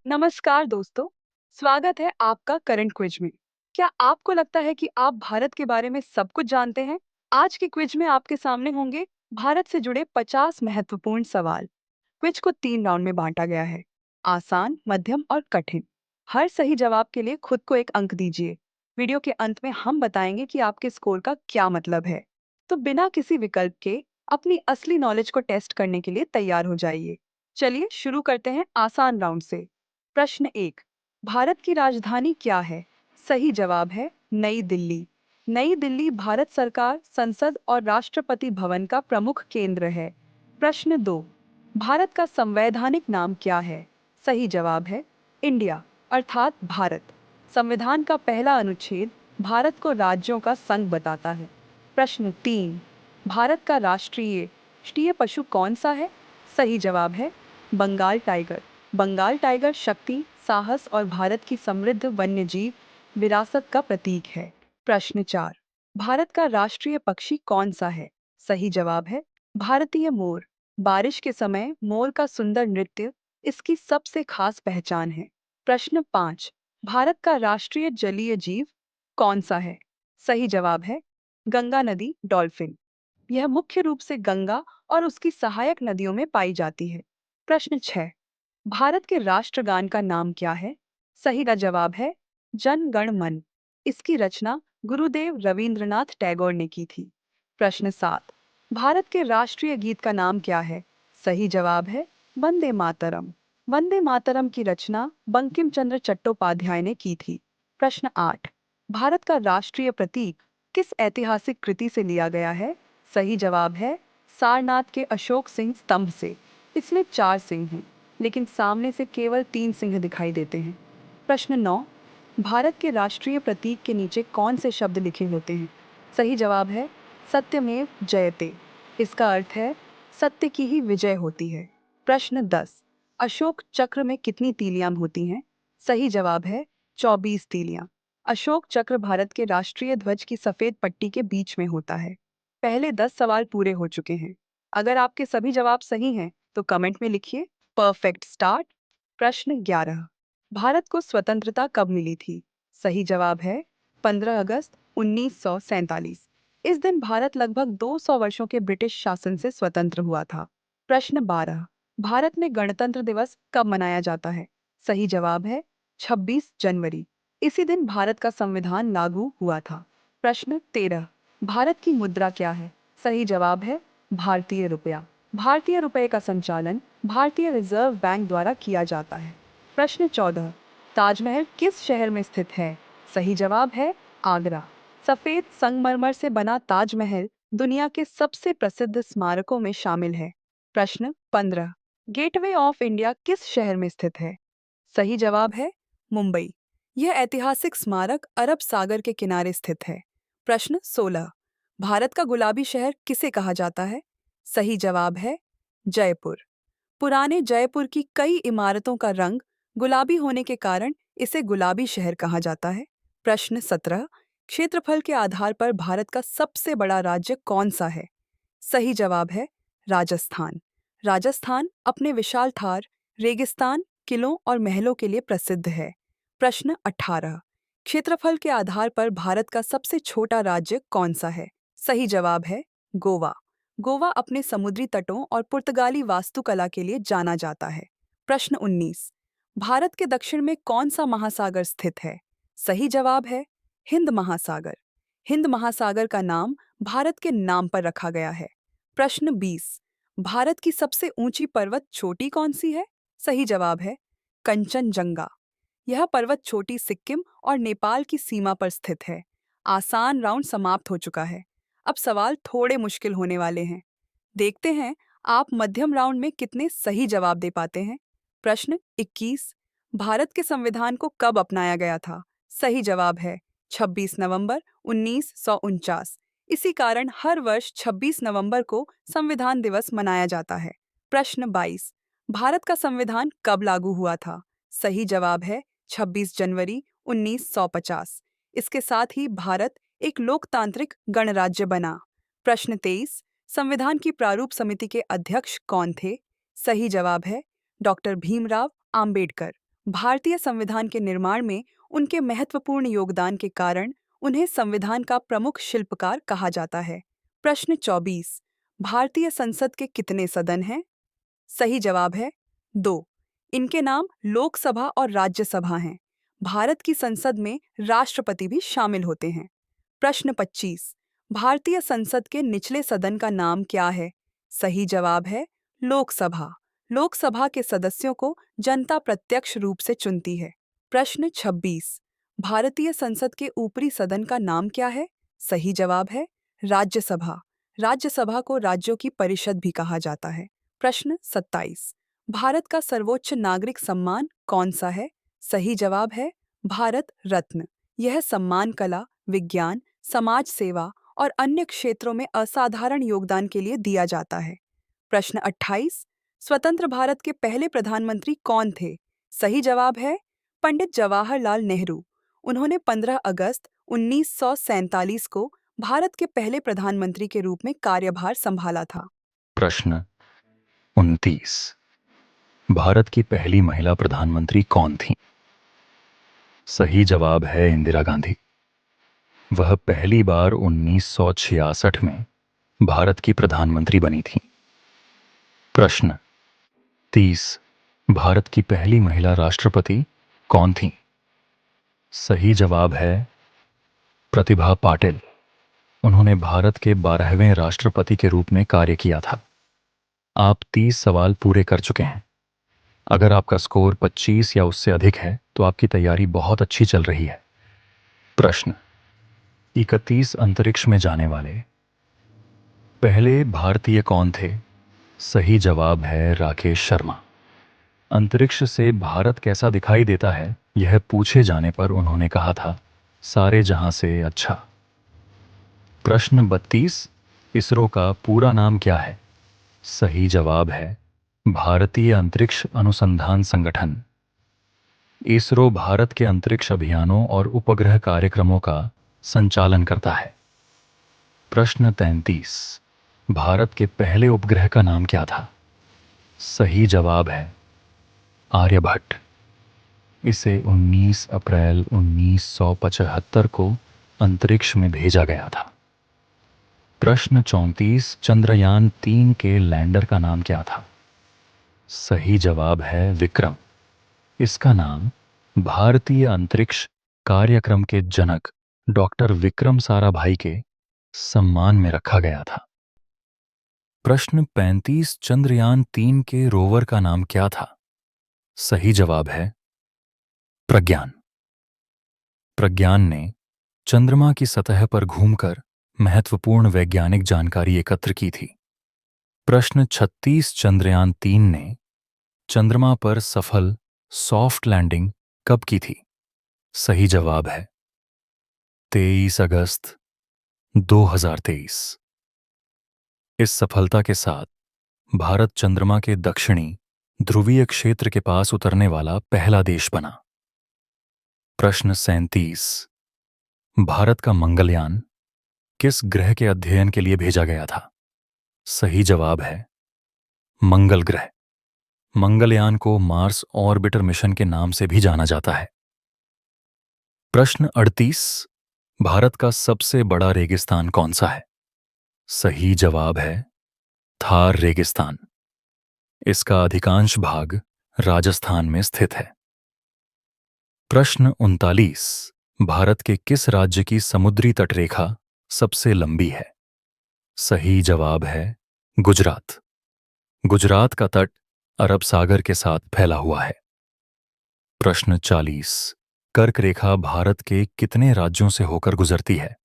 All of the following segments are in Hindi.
नमस्कार दोस्तों, स्वागत है आपका करंट क्विज में। क्या आपको लगता है कि आप भारत के बारे में सब कुछ जानते हैं? आज के क्विज में आपके सामने होंगे भारत से जुड़े 50 महत्वपूर्ण सवाल। क्विज को 3 राउंड में बांटा गया है, आसान, मध्यम और कठिन। हर सही जवाब के लिए खुद को एक अंक दीजिए। वीडियो के अंत में हम बताएंगे कि आपके स्कोर का क्या मतलब है। तो बिना किसी विकल्प के अपनी असली नॉलेज को टेस्ट करने के लिए तैयार हो जाइए। चलिए शुरू करते हैं आसान राउंड से। प्रश्न 1। भारत की राजधानी क्या है? सही जवाब है नई दिल्ली। नई दिल्ली भारत सरकार, संसद और राष्ट्रपति भवन का प्रमुख केंद्र है। प्रश्न 2। भारत का संवैधानिक नाम क्या है? सही जवाब है इंडिया अर्थात भारत। संविधान का पहला अनुच्छेद भारत को राज्यों का संघ बताता है। प्रश्न 3। भारत का राष्ट्रीय पशु कौन सा है? सही जवाब है बंगाल टाइगर। बंगाल टाइगर शक्ति, साहस और भारत की समृद्ध वन्यजीव विरासत का प्रतीक है। प्रश्न 4। भारत का राष्ट्रीय पक्षी कौन सा है? सही जवाब है भारतीय मोर। बारिश के समय मोर का सुंदर नृत्य इसकी सबसे खास पहचान है। प्रश्न 5। भारत का राष्ट्रीय जलीय जीव कौन सा है? सही जवाब है गंगा नदी डॉल्फिन। यह मुख्य रूप से गंगा और उसकी सहायक नदियों में पाई जाती है। प्रश्न 6। भारत के राष्ट्रगान का नाम क्या है? सही का जवाब है जन गण मन। इसकी रचना गुरुदेव रवींद्रनाथ टैगोर ने की थी। प्रश्न 7। भारत के राष्ट्रीय गीत का नाम क्या है? सही जवाब है वंदे मातरम। वंदे मातरम की रचना बंकिम चंद्र चट्टोपाध्याय ने की थी। प्रश्न 8। भारत का राष्ट्रीय प्रतीक किस ऐतिहासिक कृति से लिया गया है? सही जवाब है सारनाथ के अशोक सिंह स्तंभ से। इसमें 4 सिंह हैं, लेकिन सामने से केवल 3 सिंह दिखाई देते हैं। प्रश्न 9। भारत के राष्ट्रीय प्रतीक के नीचे कौन से शब्द लिखे होते हैं? सही जवाब है सत्यमेव जयते। इसका अर्थ है सत्य की ही विजय होती है। प्रश्न 10। अशोक चक्र में कितनी तीलियां होती हैं? सही जवाब है 24 तीलियां। अशोक चक्र भारत के राष्ट्रीय ध्वज की सफेद पट्टी के बीच में होता है। पहले 10 सवाल पूरे हो चुके हैं। अगर आपके सभी जवाब सही हैं, तो कमेंट में लिखिए परफेक्ट स्टार्ट। प्रश्न 11। भारत को स्वतंत्रता कब मिली थी? सही जवाब है 15 अगस्त 1947। इस दिन भारत लगभग 200 वर्षों के ब्रिटिश शासन से स्वतंत्र हुआ था। प्रश्न 12। भारत में गणतंत्र दिवस कब मनाया जाता है? सही जवाब है 26 जनवरी। इसी दिन भारत का संविधान लागू हुआ था। प्रश्न 13। भारत की मुद्रा क्या है? सही जवाब है भारतीय रुपया। भारतीय रुपये का संचालन भारतीय रिजर्व बैंक द्वारा किया जाता है। प्रश्न 14। ताजमहल किस शहर में स्थित है? सही जवाब है आगरा। सफेद संगमरमर से बना ताजमहल दुनिया के सबसे प्रसिद्ध स्मारकों में शामिल है। प्रश्न 15। गेटवे ऑफ इंडिया किस शहर में स्थित है? सही जवाब है मुंबई। यह ऐतिहासिक स्मारक अरब सागर के किनारे स्थित है। प्रश्न 16। भारत का गुलाबी शहर किसे कहा जाता है? सही जवाब है जयपुर। पुराने जयपुर की कई इमारतों का रंग गुलाबी होने के कारण इसे गुलाबी शहर कहा जाता है। प्रश्न 17। क्षेत्रफल के आधार पर भारत का सबसे बड़ा राज्य कौन सा है? सही जवाब है राजस्थान। राजस्थान अपने विशाल थार, रेगिस्तान, किलों और महलों के लिए प्रसिद्ध है। प्रश्न 18। क्षेत्रफल के आधार पर भारत का सबसे छोटा राज्य कौन सा है? सही जवाब है गोवा। गोवा अपने समुद्री तटों और पुर्तगाली वास्तुकला के लिए जाना जाता है। प्रश्न 19। भारत के दक्षिण में कौन सा महासागर स्थित है? सही जवाब है हिंद महासागर। हिंद महासागर का नाम भारत के नाम पर रखा गया है। प्रश्न 20। भारत की सबसे ऊंची पर्वत चोटी कौन सी है? सही जवाब है कंचनजंगा। यह पर्वत चोटी सिक्किम और नेपाल की सीमा पर स्थित है। आसान राउंड समाप्त हो चुका है। अब सवाल थोड़े मुश्किल होने वाले हैं। देखते हैं आप मध्यम राउंड में कितने सही जवाब दे पाते हैं। प्रश्न 21। भारत के संविधान को कब अपनाया गया था? सही जवाब है 26 नवंबर 1949। इसी कारण हर वर्ष 26 नवंबर को संविधान दिवस मनाया जाता है। प्रश्न 22। भारत का संविधान कब लागू हुआ था? सही जवाब है 26 जनवरी 1950। इसके साथ ही भारत एक लोकतांत्रिक गणराज्य बना। प्रश्न 23। संविधान की प्रारूप समिति के अध्यक्ष कौन थे? सही जवाब है डॉक्टर भीमराव आंबेडकर। भारतीय संविधान के निर्माण में उनके महत्वपूर्ण योगदान के कारण उन्हें संविधान का प्रमुख शिल्पकार कहा जाता है। प्रश्न 24। भारतीय संसद के कितने सदन हैं? सही जवाब है 2। इनके नाम लोकसभा और राज्यसभा हैं। भारत की संसद में राष्ट्रपति भी शामिल होते हैं। प्रश्न 25। भारतीय संसद के निचले सदन का नाम क्या है? सही जवाब है लोकसभा। लोकसभा के सदस्यों को जनता प्रत्यक्ष रूप से चुनती है। प्रश्न 26। भारतीय संसद के ऊपरी सदन का नाम क्या है? सही जवाब है राज्यसभा। राज्यसभा को राज्यों की परिषद भी कहा जाता है। प्रश्न 27। भारत का सर्वोच्च नागरिक सम्मान कौन सा है? सही जवाब है भारत रत्न। यह सम्मान कला, विज्ञान, समाज सेवा और अन्य क्षेत्रों में असाधारण योगदान के लिए दिया जाता है। प्रश्न 28। स्वतंत्र भारत के पहले प्रधानमंत्री कौन थे? सही जवाब है पंडित जवाहरलाल नेहरू। उन्होंने 15 अगस्त 1947 को भारत के पहले प्रधानमंत्री के रूप में कार्यभार संभाला था। प्रश्न 29। भारत की पहली महिला प्रधानमंत्री कौन थी? सही जवाब है इंदिरा गांधी। वह पहली बार 1966 में भारत की प्रधानमंत्री बनी थी। प्रश्न 30। भारत की पहली महिला राष्ट्रपति कौन थी? सही जवाब है प्रतिभा पाटिल। उन्होंने भारत के 12वें राष्ट्रपति के रूप में कार्य किया था। आप 30 सवाल पूरे कर चुके हैं। अगर आपका स्कोर 25 या उससे अधिक है तो आपकी तैयारी बहुत अच्छी चल रही है। प्रश्न 31। अंतरिक्ष में जाने वाले पहले भारतीय कौन थे? सही जवाब है राकेश शर्मा। अंतरिक्ष से भारत कैसा दिखाई देता है, यह पूछे जाने पर उन्होंने कहा था, सारे जहां से अच्छा। प्रश्न 32। इसरो का पूरा नाम क्या है? सही जवाब है भारतीय अंतरिक्ष अनुसंधान संगठन। इसरो भारत के अंतरिक्ष अभियानों और उपग्रह कार्यक्रमों का संचालन करता है। प्रश्न 33। भारत के पहले उपग्रह का नाम क्या था? सही जवाब है आर्यभट्ट। इसे 19 अप्रैल 1975 को अंतरिक्ष में भेजा गया था। प्रश्न 34। चंद्रयान 3 के लैंडर का नाम क्या था? सही जवाब है विक्रम। इसका नाम भारतीय अंतरिक्ष कार्यक्रम के जनक डॉक्टर विक्रम साराभाई के सम्मान में रखा गया था। प्रश्न 35। चंद्रयान 3 के रोवर का नाम क्या था? सही जवाब है प्रज्ञान। प्रज्ञान ने चंद्रमा की सतह पर घूमकर महत्वपूर्ण वैज्ञानिक जानकारी एकत्र की थी। प्रश्न 36। चंद्रयान 3 ने चंद्रमा पर सफल सॉफ्ट लैंडिंग कब की थी? सही जवाब है 23 अगस्त 2023। इस सफलता के साथ भारत चंद्रमा के दक्षिणी ध्रुवीय क्षेत्र के पास उतरने वाला पहला देश बना। प्रश्न 37। भारत का मंगलयान किस ग्रह के अध्ययन के लिए भेजा गया था? सही जवाब है मंगल ग्रह। मंगलयान को मार्स ऑर्बिटर मिशन के नाम से भी जाना जाता है। प्रश्न 38। भारत का सबसे बड़ा रेगिस्तान कौन सा है? सही जवाब है थार रेगिस्तान। इसका अधिकांश भाग राजस्थान में स्थित है। प्रश्न 39। भारत के किस राज्य की समुद्री तटरेखा सबसे लंबी है? सही जवाब है गुजरात। गुजरात का तट अरब सागर के साथ फैला हुआ है। प्रश्न 40। कर्क रेखा भारत के कितने राज्यों से होकर गुजरती है?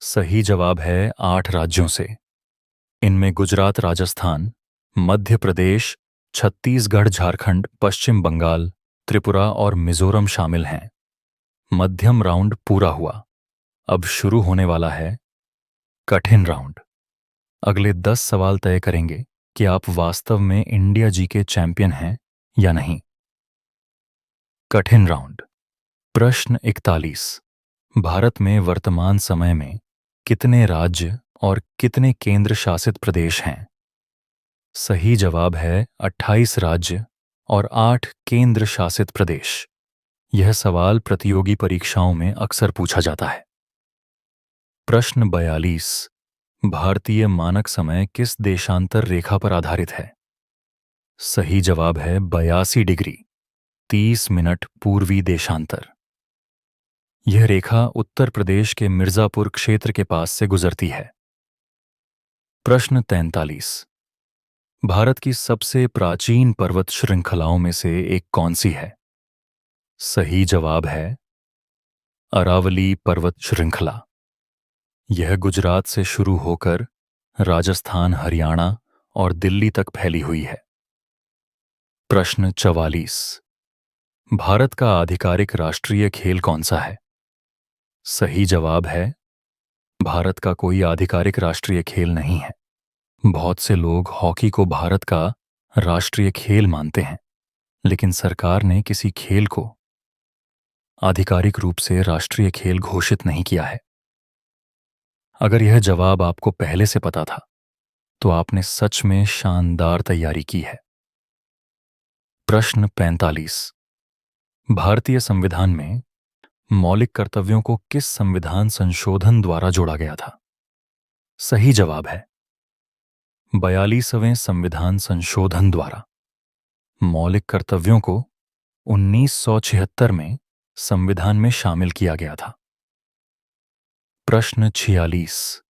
सही जवाब है 8 राज्यों से। इनमें गुजरात, राजस्थान, मध्य प्रदेश, छत्तीसगढ़, झारखंड, पश्चिम बंगाल, त्रिपुरा और मिजोरम शामिल हैं। मध्यम राउंड पूरा हुआ। अब शुरू होने वाला है कठिन राउंड। अगले 10 सवाल तय करेंगे कि आप वास्तव में इंडिया जी के चैंपियन हैं या नहीं। कठिन राउंड। प्रश्न 41। भारत में वर्तमान समय में कितने राज्य और कितने केंद्र शासित प्रदेश हैं? सही जवाब है 28 राज्य और 8 केंद्र शासित प्रदेश। यह सवाल प्रतियोगी परीक्षाओं में अक्सर पूछा जाता है। प्रश्न 42। भारतीय मानक समय किस देशांतर रेखा पर आधारित है? सही जवाब है 82 डिग्री 30 मिनट पूर्वी देशांतर। यह रेखा उत्तर प्रदेश के मिर्जापुर क्षेत्र के पास से गुजरती है। प्रश्न 43। भारत की सबसे प्राचीन पर्वत श्रृंखलाओं में से एक कौन सी है? सही जवाब है अरावली पर्वत श्रृंखला। यह गुजरात से शुरू होकर राजस्थान, हरियाणा और दिल्ली तक फैली हुई है। प्रश्न 44। भारत का आधिकारिक राष्ट्रीय खेल कौन सा है? सही जवाब है भारत का कोई आधिकारिक राष्ट्रीय खेल नहीं है। बहुत से लोग हॉकी को भारत का राष्ट्रीय खेल मानते हैं, लेकिन सरकार ने किसी खेल को आधिकारिक रूप से राष्ट्रीय खेल घोषित नहीं किया है। अगर यह जवाब आपको पहले से पता था, तो आपने सच में शानदार तैयारी की है। प्रश्न 45। भारतीय संविधान में मौलिक कर्तव्यों को किस संविधान संशोधन द्वारा जोड़ा गया था? सही जवाब है 42वें संविधान संशोधन द्वारा। मौलिक कर्तव्यों को 1976 में संविधान में शामिल किया गया था। प्रश्न 46।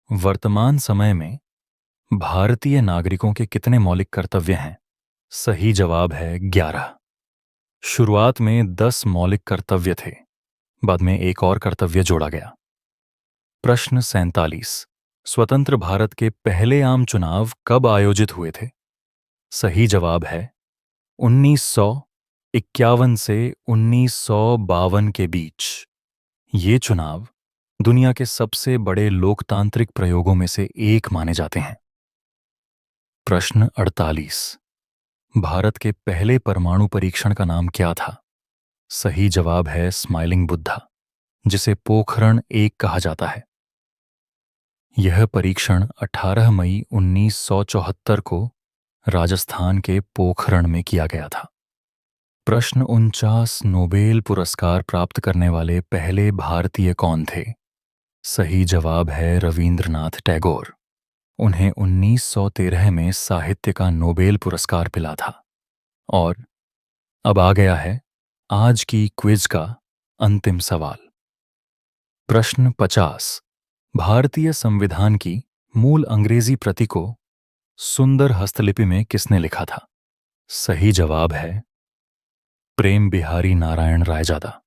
वर्तमान समय में भारतीय नागरिकों के कितने मौलिक कर्तव्य हैं? सही जवाब है 11। शुरुआत में 10 मौलिक कर्तव्य थे, बाद में एक और कर्तव्य जोड़ा गया। प्रश्न 47। स्वतंत्र भारत के पहले आम चुनाव कब आयोजित हुए थे? सही जवाब है 1951 से 1952 के बीच। ये चुनाव दुनिया के सबसे बड़े लोकतांत्रिक प्रयोगों में से एक माने जाते हैं। प्रश्न 48। भारत के पहले परमाणु परीक्षण का नाम क्या था? सही जवाब है स्माइलिंग बुद्धा, जिसे पोखरण 1 कहा जाता है। यह परीक्षण 18 मई 1974 को राजस्थान के पोखरण में किया गया था। प्रश्न 49। नोबेल पुरस्कार प्राप्त करने वाले पहले भारतीय कौन थे? सही जवाब है रविंद्रनाथ टैगोर। उन्हें 1913 में साहित्य का नोबेल पुरस्कार मिला था। और अब आ गया है आज की क्विज का अंतिम सवाल। प्रश्न 50। भारतीय संविधान की मूल अंग्रेजी प्रति को सुंदर हस्तलिपि में किसने लिखा था? सही जवाब है प्रेम बिहारी नारायण रायजादा।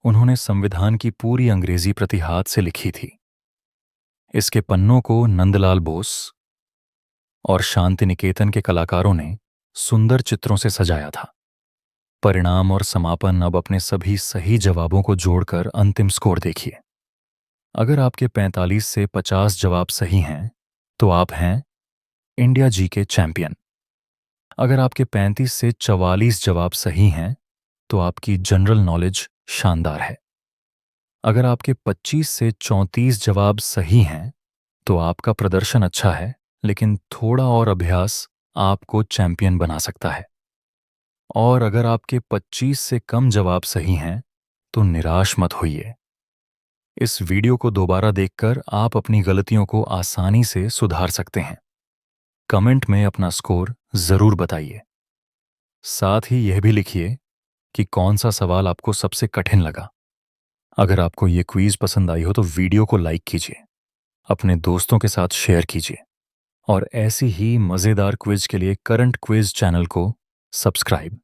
उन्होंने संविधान की पूरी अंग्रेजी प्रति हाथ से लिखी थी। इसके पन्नों को नंदलाल बोस और शांति निकेतन के कलाकारों ने सुंदर चित्रों से सजाया था। परिणाम और समापन अब अपने सभी सही जवाबों को जोड़कर अंतिम स्कोर देखिए। अगर आपके 45 से 50 जवाब सही हैं, तो आप हैं इंडिया जी के चैंपियन। अगर आपके 35 से 44 जवाब सही हैं, तो आपकी जनरल नॉलेज शानदार है। अगर आपके 25 से 34 जवाब सही हैं, तो आपका प्रदर्शन अच्छा है, लेकिन थोड़ा और अभ्यास आपको चैंपियन बना सकता है। और अगर आपके 25 से कम जवाब सही हैं, तो निराश मत होइए। इस वीडियो को दोबारा देखकर आप अपनी गलतियों को आसानी से सुधार सकते हैं। कमेंट में अपना स्कोर जरूर बताइए। साथ ही यह भी लिखिए कि कौन सा सवाल आपको सबसे कठिन लगा। अगर आपको ये क्विज पसंद आई हो तो वीडियो को लाइक कीजिए, अपने दोस्तों के साथ शेयर कीजिए और ऐसी ही मज़ेदार क्विज के लिए करंट क्विज चैनल को सब्सक्राइब